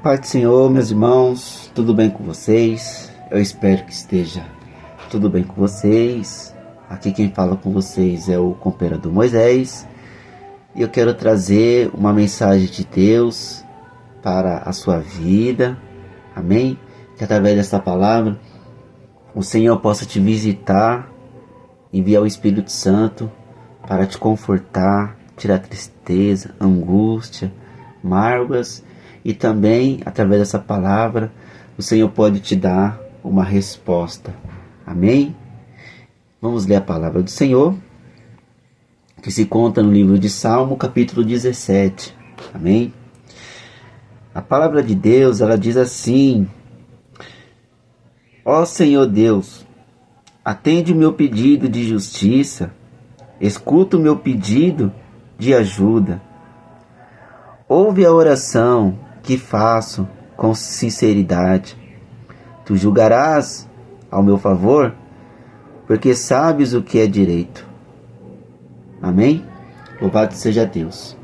Paz do Senhor, meus irmãos, tudo bem com vocês? Eu espero que esteja tudo bem com vocês. Aqui quem fala com vocês é o Comperador Moisés. E eu quero trazer uma mensagem de Deus para a sua vida. Amém? Que através dessa palavra o Senhor possa te visitar, enviar o Espírito Santo para te confortar, tirar tristeza, angústia, mágoas. E também, através dessa palavra, o Senhor pode te dar uma resposta. Amém? Vamos ler a palavra do Senhor, que se conta no livro de Salmo, capítulo 17. Amém? A palavra de Deus, ela diz assim: Ó Senhor Deus, atende o meu pedido de justiça, escuta o meu pedido de ajuda. Ouve a oração que faço com sinceridade. Tu julgarás ao meu favor, porque sabes o que é direito. Amém? Louvado seja Deus.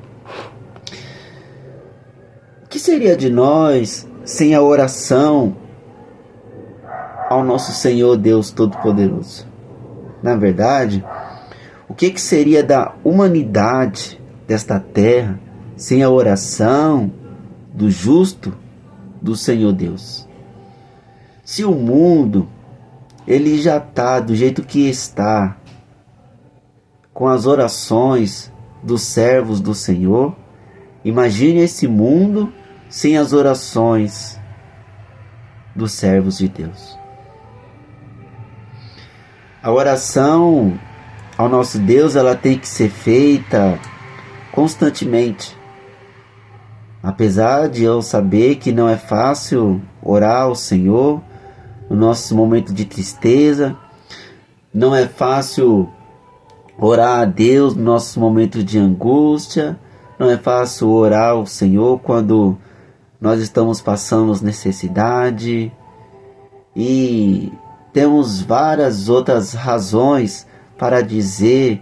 O que seria de nós sem a oração ao nosso Senhor Deus Todo-Poderoso? Na verdade, o que seria da humanidade desta terra sem a oração do justo do Senhor Deus? Se o mundo ele já está do jeito que está, com as orações dos servos do Senhor, imagine esse mundo sem as orações dos servos de Deus. A oração ao nosso Deus, ela tem que ser feita constantemente. Apesar de eu saber que não é fácil orar ao Senhor no nosso momento de tristeza, não é fácil orar a Deus no nosso momento de angústia, não é fácil orar ao Senhor quando nós estamos passando necessidade, e temos várias outras razões para dizer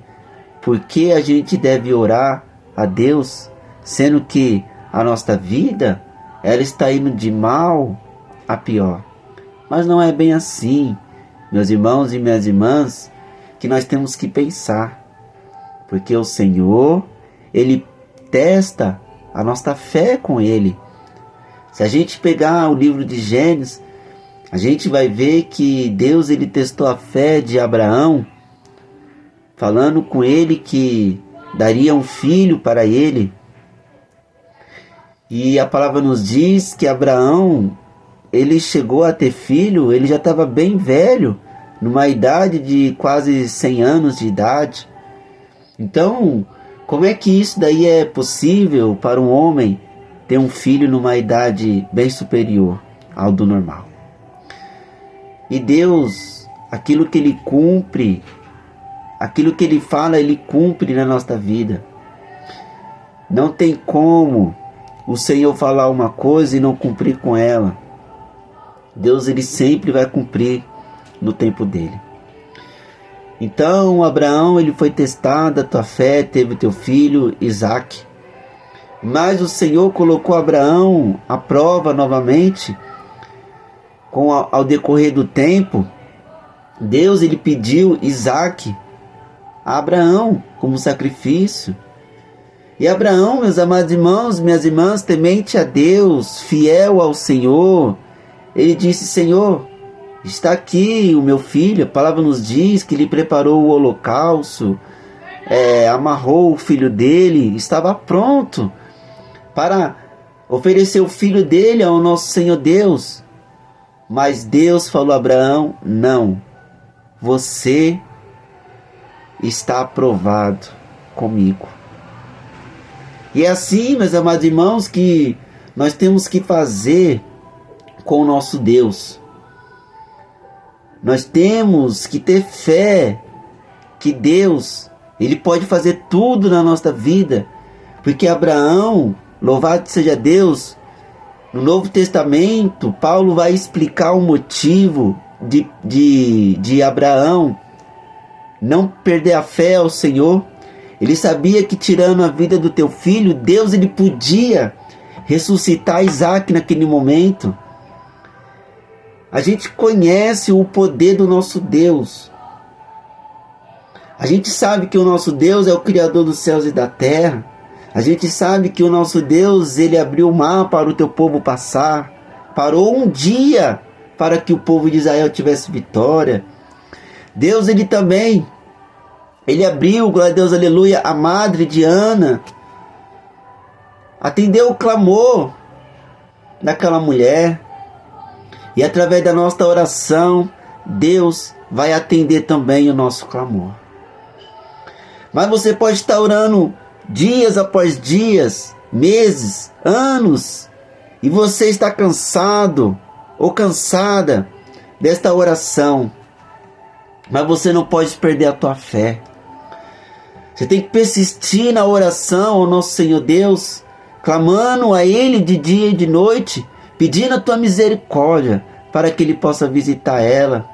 por que a gente deve orar a Deus, sendo que a nossa vida, ela está indo de mal a pior. Mas não é bem assim, meus irmãos e minhas irmãs, que nós temos que pensar. Porque o Senhor, Ele testa a nossa fé com Ele. Se a gente pegar o livro de Gênesis, a gente vai ver que Deus, Ele testou a fé de Abraão, falando com ele que daria um filho para ele. E a palavra nos diz que Abraão, ele chegou a ter filho, ele já estava bem velho, numa idade de quase 100 anos de idade. Então, como é que isso daí é possível para um homem ter um filho numa idade bem superior ao do normal? E Deus, aquilo que Ele cumpre, aquilo que Ele fala, Ele cumpre na nossa vida. Não tem como o Senhor falar uma coisa e não cumprir com ela. Deus, Ele sempre vai cumprir no tempo dele. Então, Abraão, ele foi testado, a tua fé, teve o teu filho, Isaque. Mas o Senhor colocou Abraão à prova novamente. Ao decorrer do tempo, Deus, ele pediu Isaque a Abraão como sacrifício. E Abraão, meus amados irmãos, minhas irmãs, temente a Deus, fiel ao Senhor, ele disse: Senhor, está aqui o meu filho. A palavra nos diz que ele preparou o holocausto, amarrou o filho dele, estava pronto para oferecer o filho dele ao nosso Senhor Deus. Mas Deus falou a Abraão: não, você está aprovado comigo. E é assim, meus amados irmãos, que nós temos que fazer com o nosso Deus. Nós temos que ter fé que Deus, Ele pode fazer tudo na nossa vida. Porque Abraão, louvado seja Deus, no Novo Testamento, Paulo vai explicar o motivo de Abraão não perder a fé ao Senhor. Ele sabia que tirando a vida do teu filho, Deus ele podia ressuscitar Isaac naquele momento. A gente conhece o poder do nosso Deus. A gente sabe que o nosso Deus é o Criador dos céus e da terra. A gente sabe que o nosso Deus, ele abriu o mar para o teu povo passar. Parou um dia para que o povo de Israel tivesse vitória. Deus, ele também, ele abriu, glória a Deus, aleluia, a madre de Ana. Atendeu o clamor daquela mulher. E através da nossa oração, Deus vai atender também o nosso clamor. Mas você pode estar orando dias após dias, meses, anos, e você está cansado ou cansada desta oração. Mas você não pode perder a tua fé. Você tem que persistir na oração ao nosso Senhor Deus, clamando a Ele de dia e de noite, pedindo a tua misericórdia para que Ele possa visitar ela.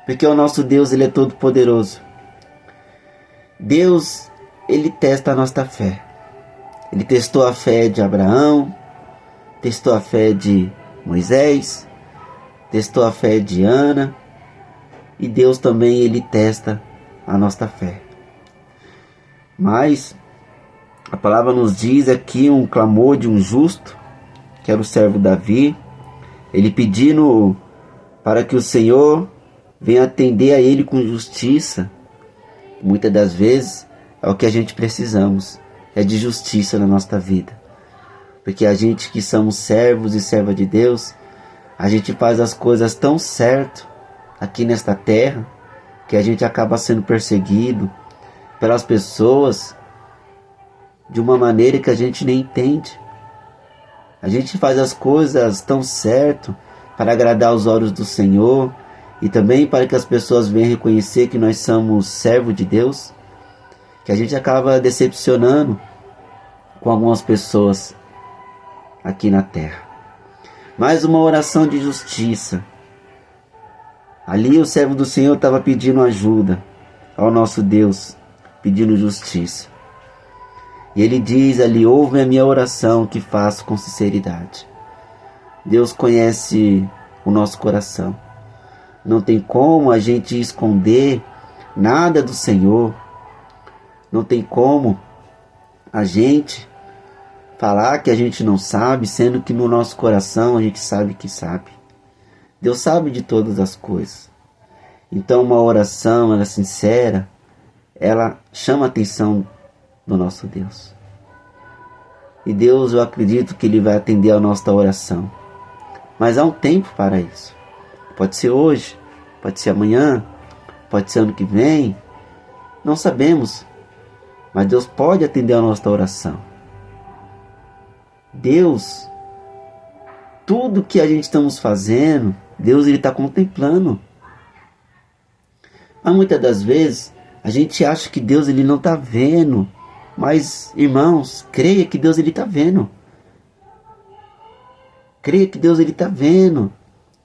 Porque o nosso Deus, Ele é todo poderoso. Deus, Ele testa a nossa fé. Ele testou a fé de Abraão, testou a fé de Moisés, testou a fé de Ana, e Deus também, Ele testa a nossa fé. Mas a palavra nos diz aqui um clamor de um justo, que era o servo Davi, ele pedindo para que o Senhor venha atender a ele com justiça. Muitas das vezes é o que a gente precisamos, é de justiça na nossa vida. Porque a gente que somos servos e serva de Deus, a gente faz as coisas tão certo aqui nesta terra, que a gente acaba sendo perseguido pelas pessoas de uma maneira que a gente nem entende. A gente faz as coisas tão certo para agradar os olhos do Senhor e também para que as pessoas venham reconhecer que nós somos servos de Deus, que a gente acaba decepcionando com algumas pessoas aqui na terra. Mais uma oração de justiça. Ali o servo do Senhor estava pedindo ajuda ao nosso Deus, pedindo justiça. E ele diz ali: ouve a minha oração que faço com sinceridade. Deus conhece o nosso coração. Não tem como a gente esconder nada do Senhor. Não tem como a gente falar que a gente não sabe, sendo que no nosso coração a gente sabe que sabe. Deus sabe de todas as coisas. Então uma oração, ela sincera, ela chama a atenção do nosso Deus. E Deus, eu acredito que Ele vai atender a nossa oração. Mas há um tempo para isso. Pode ser hoje, pode ser amanhã, pode ser ano que vem. Não sabemos. Mas Deus pode atender a nossa oração. Deus, tudo que a gente estamos fazendo, Deus, Ele está contemplando. Mas muitas das vezes a gente acha que Deus, Ele não está vendo. Mas, irmãos, creia que Deus, Ele está vendo. Creia que Deus, Ele está vendo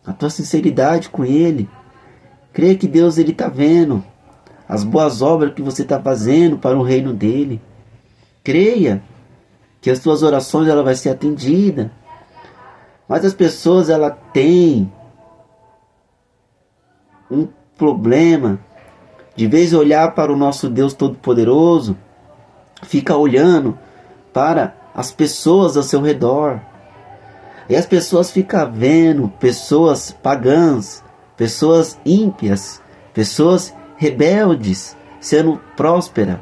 a tua sinceridade com Ele. Creia que Deus, Ele está vendo as boas obras que você está fazendo para o reino dEle. Creia que as tuas orações ela vai ser atendida. Mas as pessoas, ela têm um problema de vez olhar para o nosso Deus Todo-Poderoso, fica olhando para as pessoas ao seu redor. E as pessoas ficam vendo pessoas pagãs, pessoas ímpias, pessoas rebeldes, sendo prósperas.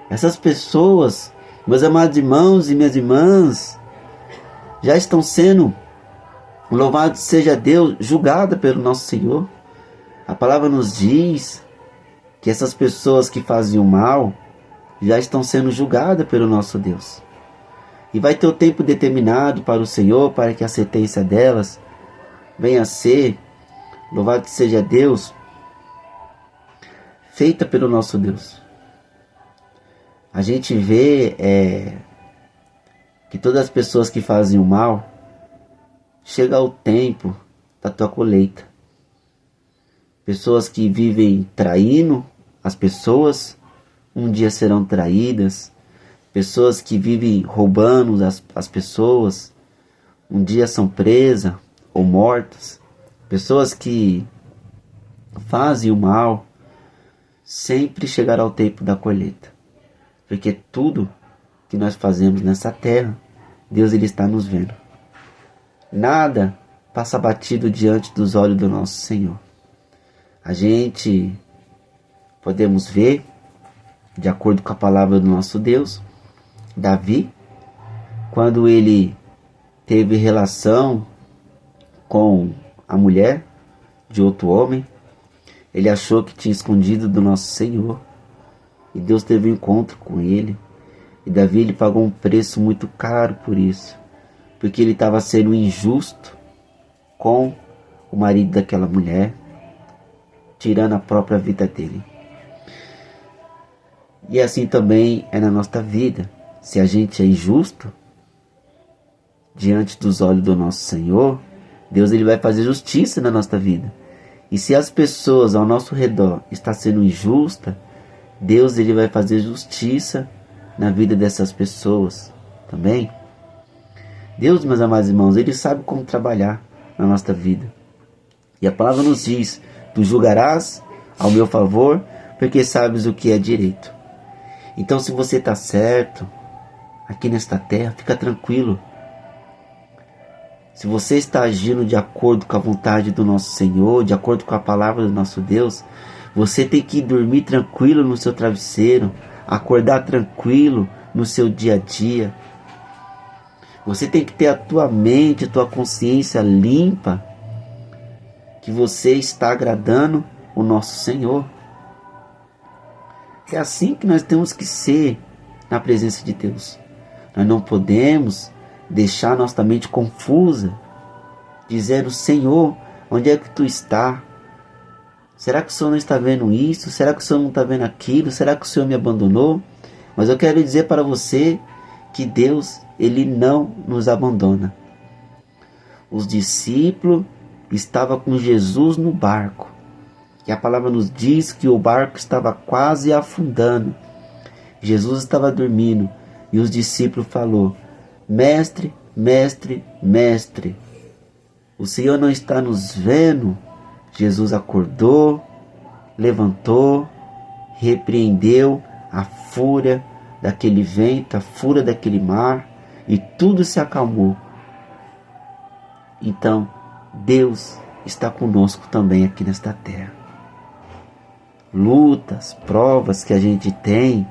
Essas pessoas, meus amados irmãos e minhas irmãs, já estão sendo, louvado seja Deus, julgadas pelo nosso Senhor. A palavra nos diz que essas pessoas que faziam mal já estão sendo julgadas pelo nosso Deus. E vai ter o tempo determinado para o Senhor, para que a sentença delas venha a ser, louvado seja Deus, feita pelo nosso Deus. A gente vê que todas as pessoas que fazem o mal, chega o tempo da tua colheita. Pessoas que vivem traindo as pessoas, um dia serão traídas. pessoas que vivem roubando as pessoas, um dia são presas ou mortas, pessoas que fazem o mal, sempre chegará o tempo da colheita, porque tudo que nós fazemos nessa terra, Deus ele está nos vendo. Nada passa batido diante dos olhos do nosso Senhor. A gente podemos ver, de acordo com a palavra do nosso Deus, Davi, quando ele teve relação com a mulher de outro homem, ele achou que tinha escondido do nosso Senhor, e Deus teve um encontro com ele, e Davi ele pagou um preço muito caro por isso, porque ele estava sendo injusto com o marido daquela mulher, tirando a própria vida dele. E assim também é na nossa vida. Se a gente é injusto diante dos olhos do nosso Senhor, Deus ele vai fazer justiça na nossa vida. E se as pessoas ao nosso redor estão sendo injustas, Deus ele vai fazer justiça na vida dessas pessoas também. Deus, meus amados irmãos, ele sabe como trabalhar na nossa vida. E a palavra nos diz: tu julgarás ao meu favor, porque sabes o que é direito. Então, se você está certo aqui nesta terra, fica tranquilo. Se você está agindo de acordo com a vontade do nosso Senhor, de acordo com a palavra do nosso Deus, você tem que dormir tranquilo no seu travesseiro, acordar tranquilo no seu dia a dia. Você tem que ter a tua mente, a tua consciência limpa, que você está agradando o nosso Senhor. É assim que nós temos que ser na presença de Deus. Nós não podemos deixar nossa mente confusa, dizendo: Senhor, onde é que tu está? Será que o Senhor não está vendo isso? Será que o Senhor não está vendo aquilo? Será que o Senhor me abandonou? Mas eu quero dizer para você que Deus, ele não nos abandona. Os discípulos estavam com Jesus no barco. E a palavra nos diz que o barco estava quase afundando. Jesus estava dormindo. E os discípulos falaram: Mestre, mestre, mestre, o Senhor não está nos vendo? Jesus acordou, levantou, repreendeu a fúria daquele vento, a fúria daquele mar, e tudo se acalmou. Então, Deus está conosco também aqui nesta terra. Lutas, provas que a gente tem,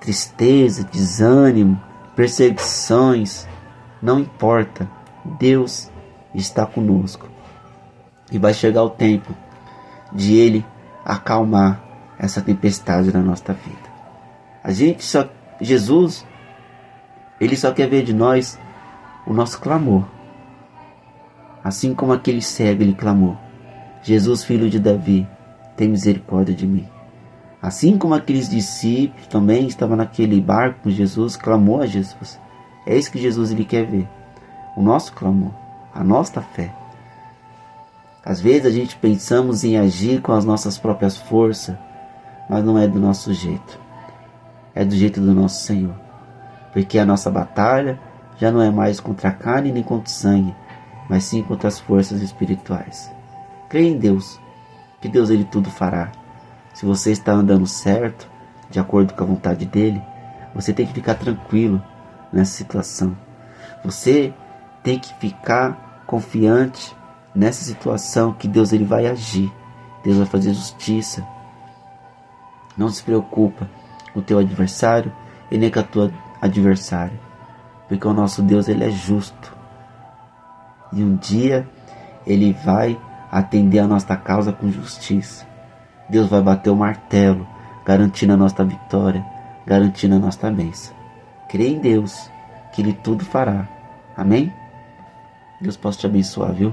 tristeza, desânimo, perseguições, não importa, Deus está conosco. E vai chegar o tempo de Ele acalmar essa tempestade na nossa vida. Jesus, Ele só quer ver de nós o nosso clamor. Assim como aquele cego, ele clamou: Jesus, filho de Davi, tem misericórdia de mim. Assim como aqueles discípulos também estavam naquele barco com Jesus, clamou a Jesus. É isso que Jesus ele quer ver. O nosso clamor, a nossa fé. Às vezes a gente pensamos em agir com as nossas próprias forças, mas não é do nosso jeito. É do jeito do nosso Senhor. Porque a nossa batalha já não é mais contra a carne nem contra o sangue, mas sim contra as forças espirituais. Creia em Deus, que Deus ele tudo fará. Se você está andando certo, de acordo com a vontade dele, você tem que ficar tranquilo nessa situação. Você tem que ficar confiante nessa situação, que Deus ele vai agir. Deus vai fazer justiça. Não se preocupa com o teu adversário e nem com a tua adversária, porque o nosso Deus ele é justo. E um dia ele vai atender a nossa causa com justiça. Deus vai bater o martelo, garantindo a nossa vitória, garantindo a nossa bênção. Creia em Deus, que Ele tudo fará. Amém? Deus possa te abençoar, viu?